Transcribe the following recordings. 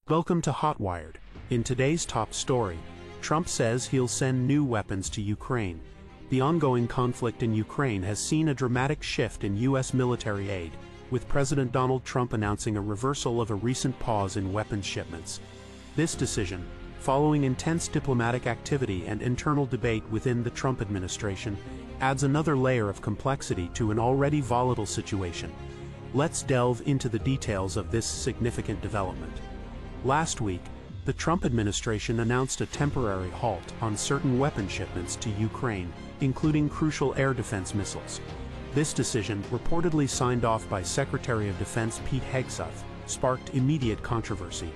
Welcome to Hotwired. In today's top story, Trump says he'll send new weapons to Ukraine. The ongoing conflict in Ukraine has seen a dramatic shift in U.S. military aid, with President Donald Trump announcing a reversal of a recent pause in weapons shipments. This decision, following intense diplomatic activity and internal debate within the Trump administration, adds another layer of complexity to an already volatile situation. Let's delve into the details of this significant development. Last week, the Trump administration announced a temporary halt on certain weapon shipments to Ukraine, including crucial air defense missiles. This decision, reportedly signed off by Secretary of Defense Pete Hegseth, sparked immediate controversy.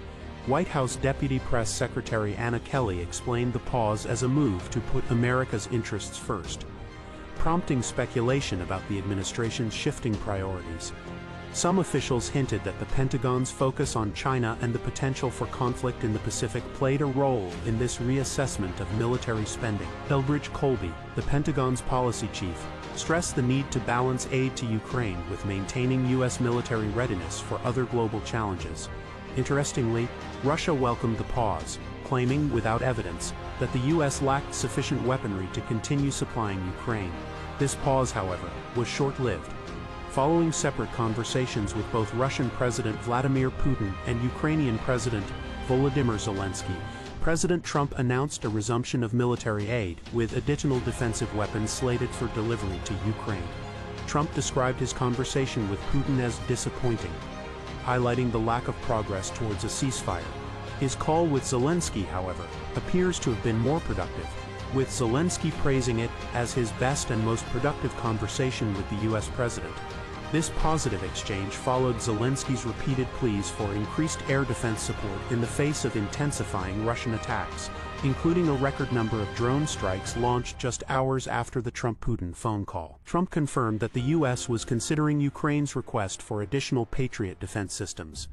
White House Deputy Press Secretary Anna Kelly explained the pause as a move to put America's interests first, prompting speculation about the administration's shifting priorities. Some officials hinted that the Pentagon's focus on China and the potential for conflict in the Pacific played a role in this reassessment of military spending. Elbridge Colby, the Pentagon's policy chief, stressed the need to balance aid to Ukraine with maintaining U.S. military readiness for other global challenges. Interestingly, Russia welcomed the pause, claiming, without evidence, that the U.S. lacked sufficient weaponry to continue supplying Ukraine. This pause, however, was short-lived. Following separate conversations with both Russian President Vladimir Putin and Ukrainian President Volodymyr Zelensky, President Trump announced a resumption of military aid, with additional defensive weapons slated for delivery to Ukraine. Trump described his conversation with Putin as disappointing, highlighting the lack of progress towards a ceasefire. His call with Zelensky, however, appears to have been more productive, with Zelensky praising it as his best and most productive conversation with the U.S. president. This positive exchange followed Zelensky's repeated pleas for increased air defense support in the face of intensifying Russian attacks, including a record number of drone strikes launched just hours after the Trump-Putin phone call. Trump confirmed that the U.S. was considering Ukraine's request for additional Patriot defense systems.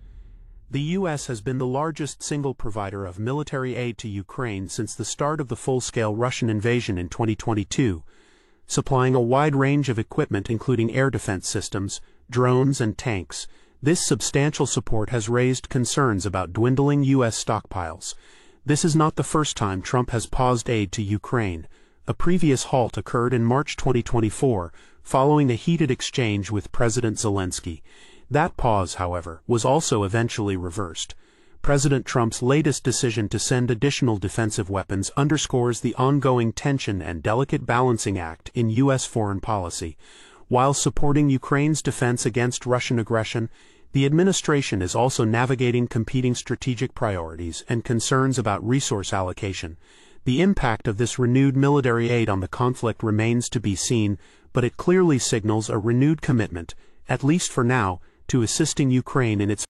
The U.S. has been the largest single provider of military aid to Ukraine since the start of the full-scale Russian invasion in 2022, supplying a wide range of equipment including air defense systems, drones, and tanks. This substantial support has raised concerns about dwindling U.S. stockpiles. This is not the first time Trump has paused aid to Ukraine. A previous halt occurred in March 2024, following a heated exchange with President Zelensky. That pause, however, was also eventually reversed. President Trump's latest decision to send additional defensive weapons underscores the ongoing tension and delicate balancing act in U.S. foreign policy. While supporting Ukraine's defense against Russian aggression, the administration is also navigating competing strategic priorities and concerns about resource allocation. The impact of this renewed military aid on the conflict remains to be seen, but it clearly signals a renewed commitment, at least for now, to assisting Ukraine in its